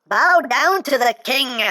Bow down to the king.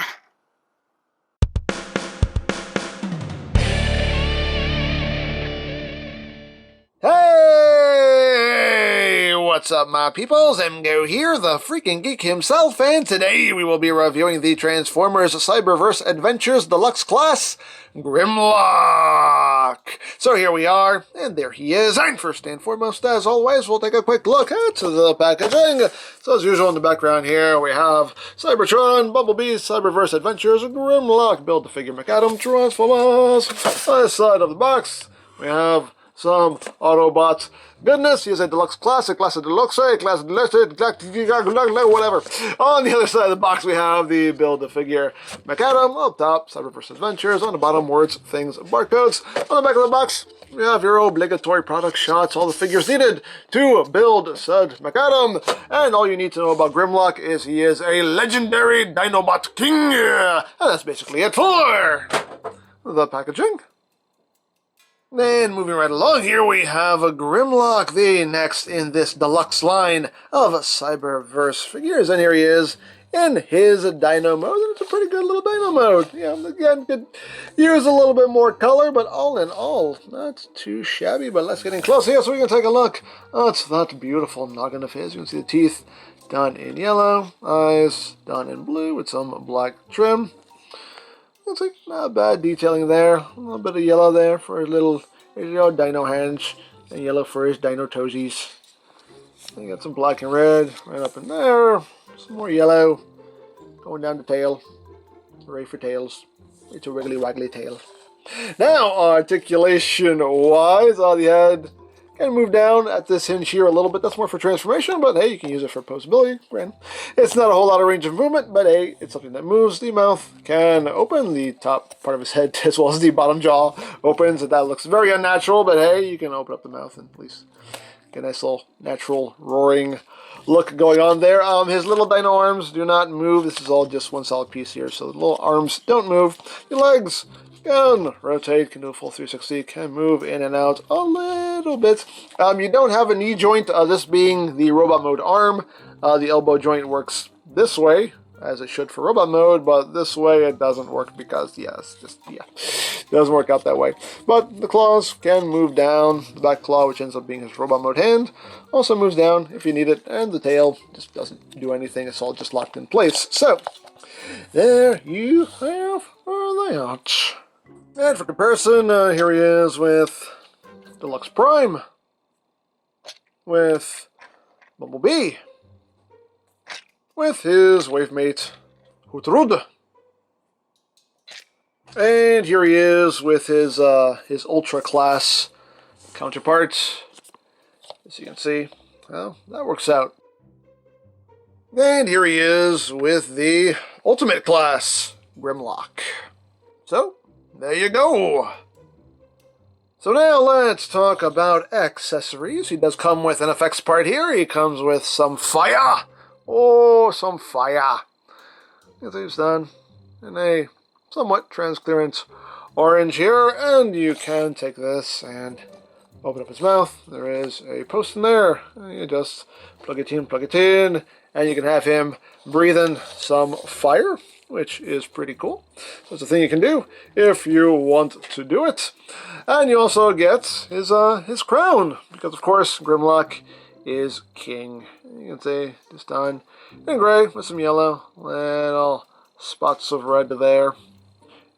Hey! What's up, my peoples? EmGo here, the freaking geek himself, and today we will be reviewing the Transformers Cyberverse Adventures Deluxe class, GRIMLOCK. So here we are, and there he is. And first and foremost, as always, we'll take a quick look at the packaging. So as usual, in the background here, we have Cybertron, Bumblebee, Cyberverse Adventures, GRIMLOCK, Build-A-Figure McAdam, Transformers. On the side of the box, we have some Autobots goodness. He is a deluxe classic, class of deluxe, class of deluxe, whatever. On the other side of the box, we have the Build-A-Figure McAdam. Up top, Cyberverse Adventures. On the bottom, words, things, barcodes. On the back of the box, we have your obligatory product shots, all the figures needed to build said McAdam. And all you need to know about GRIMLOCK is he is a legendary Dinobot king. And that's basically it for the packaging. And moving right along here, we have a GRIMLOCK, the next in this deluxe line of Cyberverse figures. And here he is in his Dino mode. And it's a pretty good little Dino mode. Yeah, again, could use a little bit more color, but all in all, not too shabby. But let's get in close here so we can take a look at that beautiful noggin of his. You can see the teeth done in yellow, eyes done in blue with some black trim. Looks like not bad detailing there. A little bit of yellow there for his little dino hands, and yellow for his dino toesies. You got some black and red right up in there. Some more yellow going down the tail. Hooray for tails. It's a wiggly waggly tail. Now, articulation-wise, on the head, kind of move down at this hinge here a little bit. That's more for transformation, but hey, you can use it for posability. Granted, it's not a whole lot of range of movement, but hey, it's something that moves. The mouth can open. The top part of his head, as well as the bottom jaw, opens. And that looks very unnatural, but hey, you can open up the mouth and at least get a nice little natural roaring look going on there. His little dino arms do not move. This is all just one solid piece here, so the little arms don't move. The legs can rotate, can do a full 360, can move in and out a little bit. You don't have a knee joint, this being the robot mode arm. The elbow joint works this way, as it should for robot mode, but this way it doesn't work because, it doesn't work out that way. But the claws can move down. The back claw, which ends up being his robot mode hand, also moves down if you need it, and the tail just doesn't do anything. It's all just locked in place. So, there you have that. And for comparison, here he is with Deluxe Prime, with Bumblebee, with his wavemate, Hootrud. And here he is with his Ultra Class counterpart. As you can see, well, that works out. And here he is with the Ultimate Class, GRIMLOCK. So, there you go. So now let's talk about accessories. He does come with an effects part here. He comes with some fire. Oh, some fire. It's done in a somewhat transparent orange here. And you can take this and open up his mouth. There is a post in there. And you just plug it in, and you can have him breathing some fire, which is pretty cool. So it's a thing you can do if you want to do it. And you also get his crown, because of course GRIMLOCK is king. You can see just done in gray with some yellow, little spots of red there.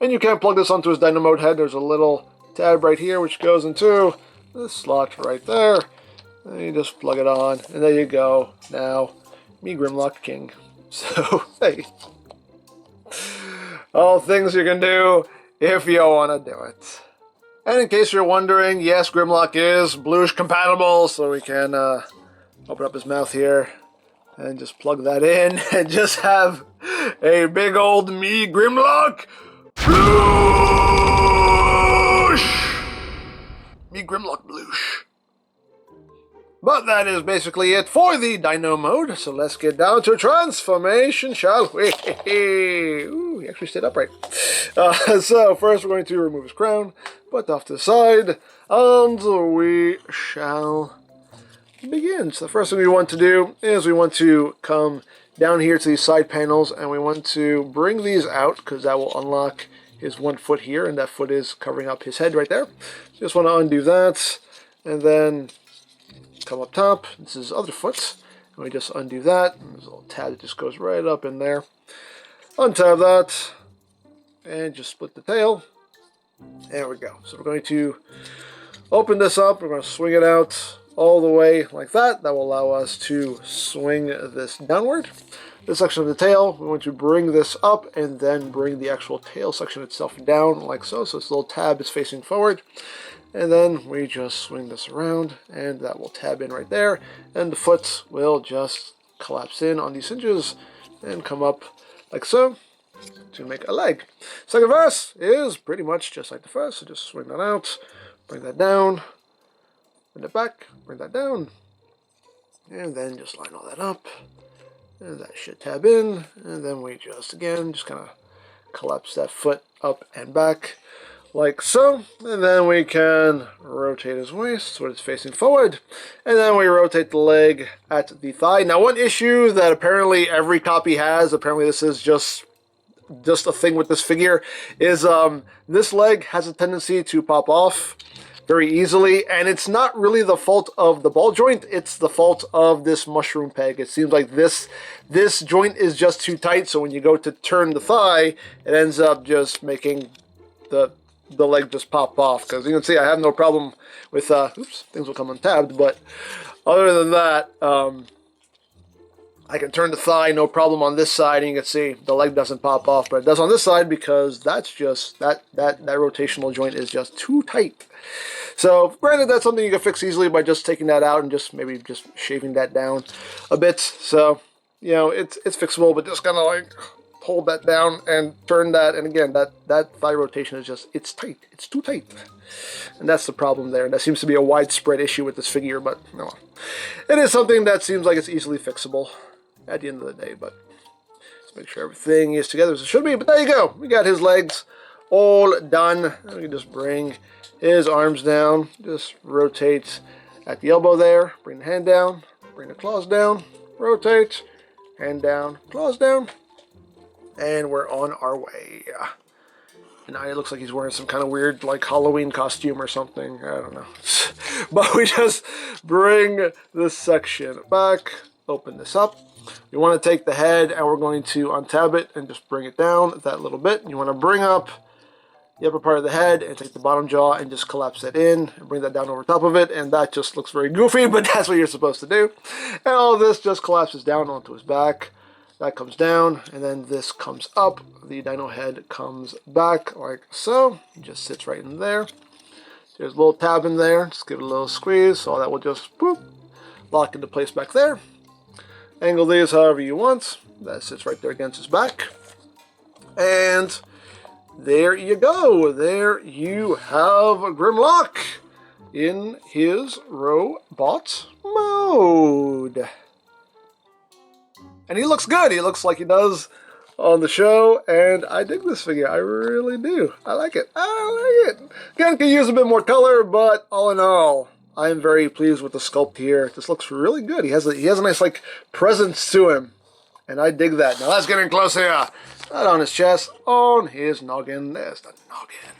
And you can plug this onto his Dino mode head. There's a little tab right here which goes into this slot right there. And you just plug it on, and there you go. Now, me GRIMLOCK king. So, hey. All things you can do if you want to do it. And in case you're wondering, yes, GRIMLOCK is bluish compatible, so we can open up his mouth here and just plug that in and just have a big old me GRIMLOCK bluish! Me GRIMLOCK bluish. But that is basically it for the Dino mode, so let's get down to transformation, shall we? Ooh, he actually stayed upright. So first we're going to remove his crown, put off to the side, and we shall begin. So the first thing we want to do is we want to come down here to these side panels, and we want to bring these out because that will unlock his one foot here, and that foot is covering up his head right there. Just want to undo that, and then come up top. This is his other foot, and we just undo that. And there's a little tab that just goes right up in there. Untab that, and just split the tail. There we go. So we're going to open this up. We're going to swing it out all the way like that. That will allow us to swing this downward. This section of the tail, we want to bring this up and then bring the actual tail section itself down like so. So this little tab is facing forward. And then we just swing this around and that will tab in right there. And the foot will just collapse in on these hinges and come up like so to make a leg. Second verse is pretty much just like the first. So just swing that out, bring that down, bring it back, bring that down, and then just line all that up. And that should tab in, and then we just kind of collapse that foot up and back like so. And then we can rotate his waist so it's facing forward. And then we rotate the leg at the thigh. Now, one issue that apparently every copy has, apparently this is just a thing with this figure, is this leg has a tendency to pop off very easily, and it's not really the fault of the ball joint, it's the fault of this mushroom peg. It seems like this joint is just too tight, so when you go to turn the thigh, it ends up just making the leg just pop off. Because you can see I have no problem with, oops, things will come untabbed, but other than that, I can turn the thigh, no problem on this side, and you can see the leg doesn't pop off, but it does on this side because that's just, that rotational joint is just too tight. So, granted, that's something you can fix easily by just taking that out and just maybe just shaving that down a bit. So, you know, it's fixable, but just kind of like hold that down and turn that, and again, that thigh rotation is just, it's tight, it's too tight. And that's the problem there. That seems to be a widespread issue with this figure, but no, it is something that seems like it's easily fixable at the end of the day. But let's make sure everything is together as it should be. But there you go, we got his legs all done. And we can just bring his arms down, just rotate at the elbow there, bring the hand down, bring the claws down, rotate, hand down, claws down, and we're on our way. And now it looks like he's wearing some kind of weird, like, Halloween costume or something. I don't know. But we just bring this section back, open this up. You want to take the head, and we're going to untab it and just bring it down that little bit. You want to bring up the upper part of the head and take the bottom jaw and just collapse that in and bring that down over top of it. And that just looks very goofy, but that's what you're supposed to do. And all of this just collapses down onto his back. That comes down, and then this comes up. The dino head comes back like so. It just sits right in there. There's a little tab in there. Just give it a little squeeze. So that will just boop, lock into place back there. Angle these however you want. That sits right there against his back. And there you go. There you have GRIMLOCK in his robot mode. And he looks good. He looks like he does on the show, and I dig this figure. I really do. I like it. I like it. Again, could use a bit more color, but all in all, I am very pleased with the sculpt here. This looks really good. He has a nice, like, presence to him, and I dig that. Now let's get in close here. Not on his chest, on his noggin. There's the noggin.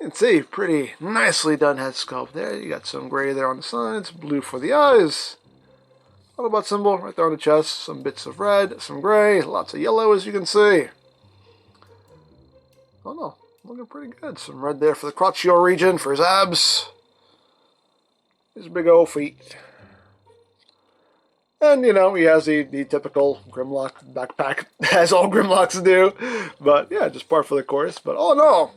You can see, pretty nicely done head sculpt there. You got some gray there on the sides, blue for the eyes. Autobot symbol right there on the chest, some bits of red, some gray, lots of yellow as you can see. Oh no, looking pretty good. Some red there for the crotchio region, for his abs. His big old feet. And, you know, he has the typical GRIMLOCK backpack, as all GRIMLOCKs do. But, yeah, just par for the course. But, oh no,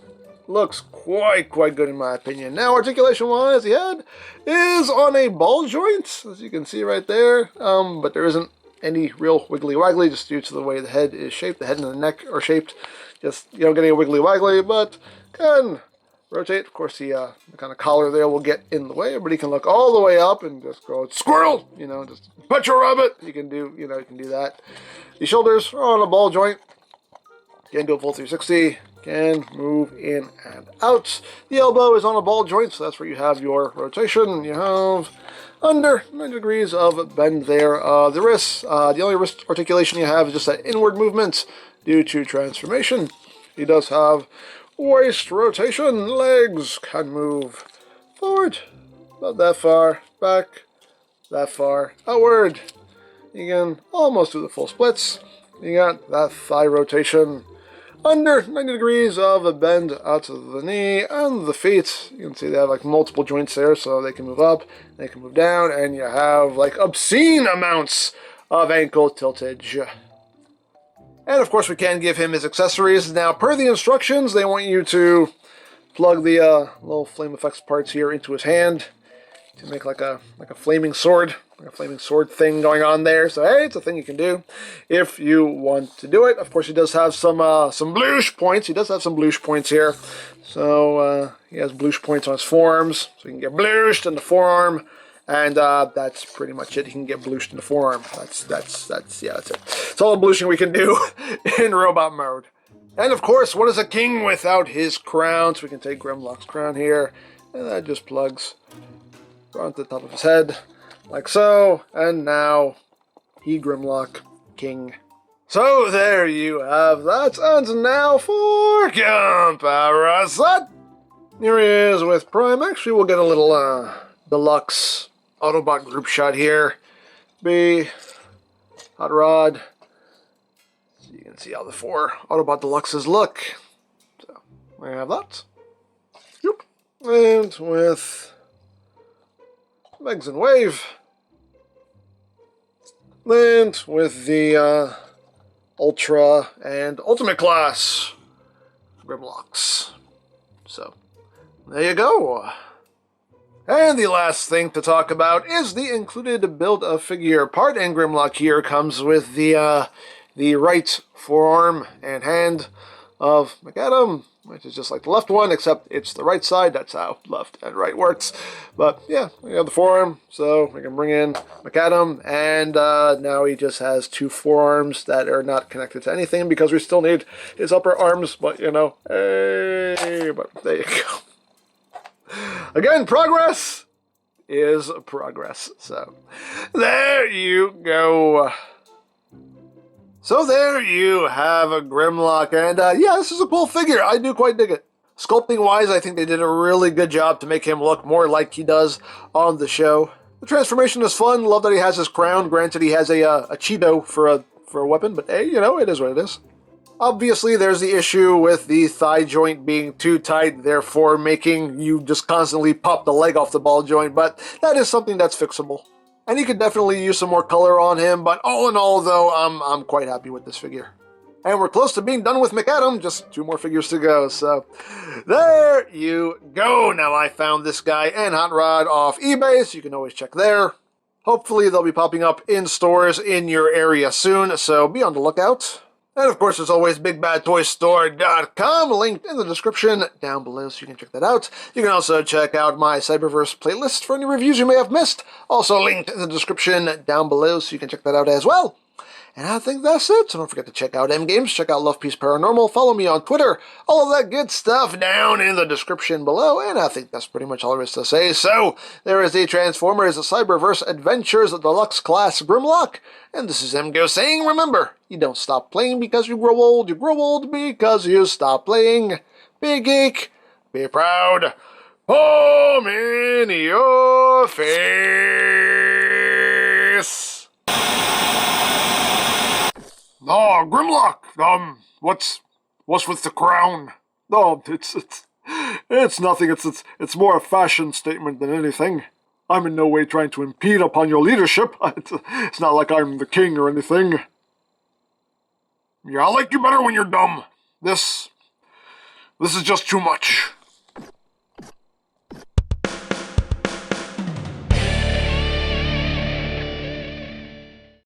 looks quite good in my opinion. Now, articulation-wise, the head is on a ball joint, as you can see right there. But there isn't any real wiggly-waggly, just due to the way the head is shaped. The head and the neck are shaped, just, you know, getting a wiggly-waggly, but can rotate. Of course, the kind of collar there will get in the way, but he can look all the way up and just go, squirrel! You know, just punch a rabbit! You can do, you know, you can do that. The shoulders are on a ball joint. Again, do a full 360. can move in and out. The elbow is on a ball joint, so that's where you have your rotation. You have under 90 degrees of bend there. The wrist, the only wrist articulation you have is just that inward movement due to transformation. He does have waist rotation. Legs can move forward, about that far, back, that far, outward. You can almost do the full splits. You got that thigh rotation. Under 90 degrees of a bend out to the knee and the feet. You can see they have like multiple joints there, so they can move up, they can move down, and you have like obscene amounts of ankle tiltage. And of course we can give him his accessories. Now per the instructions, they want you to plug the little flame effects parts here into his hand to make like a flaming sword. Like a flaming sword thing going on there. So hey, it's a thing you can do if you want to do it. Of course, he does have some bloosh points. He does have some bloosh points here. So he has bloosh points on his forearms. So you can get blooshed in the forearm. And that's pretty much it. He can get blooshed in the forearm. That's it. It's all the blooshing we can do in robot mode. And of course, what is a king without his crown? So we can take GRIMLOCK's crown here. And that just plugs onto the top of his head. Like so, and now he GRIMLOCK King. So there you have that, and now for comparison. Here he is with Prime. Actually, we'll get a little Deluxe Autobot group shot here. Hot Rod. So you can see how the 4 Autobot Deluxes look. So we have that. Yep. And with Megs and Wave. And with the Ultra and Ultimate Class GRIMLOCKs. So, there you go. And the last thing to talk about is the included Build-A-Figure part, and GRIMLOCK here comes with the right forearm and hand of McAdam, which is just like the left one, except it's the right side. That's how left and right works. But yeah, we have the forearm, so we can bring in McAdam, and now he just has 2 forearms that are not connected to anything because we still need his upper arms, but you know, hey, but there you go. Again, progress is progress, so there you go. So there you have a GRIMLOCK, and yeah, this is a cool figure. I do quite dig it. Sculpting-wise, I think they did a really good job to make him look more like he does on the show. The transformation is fun. Love that he has his crown. Granted, he has a Cheeto for a weapon, but hey, you know, it is what it is. Obviously, there's the issue with the thigh joint being too tight, therefore making you just constantly pop the leg off the ball joint, but that is something that's fixable. And you could definitely use some more color on him, but all in all, though, I'm quite happy with this figure. And we're close to being done with McAdam, just 2 more figures to go, so there you go. Now, I found this guy and Hot Rod off eBay, so you can always check there. Hopefully, they'll be popping up in stores in your area soon, so be on the lookout. And of course, as always, BigBadToyStore.com, linked in the description down below, so you can check that out. You can also check out my Cyberverse playlist for any reviews you may have missed, also linked in the description down below, so you can check that out as well. And I think that's it, so don't forget to check out EmGo's, check out Love Peace Paranormal, follow me on Twitter, all of that good stuff down in the description below, and I think that's pretty much all there is to say. So, there is the Transformers Cyberverse Adventures Deluxe Class GRIMLOCK, and this is EmGo saying, remember, you don't stop playing because you grow old because you stop playing. Be geek, be proud, home in your face. Oh, GRIMLOCK, what's with the crown? Oh, it's nothing. It's more a fashion statement than anything. I'm in no way trying to impede upon your leadership. It's not like I'm the king or anything. Yeah, I like you better when you're dumb. This is just too much.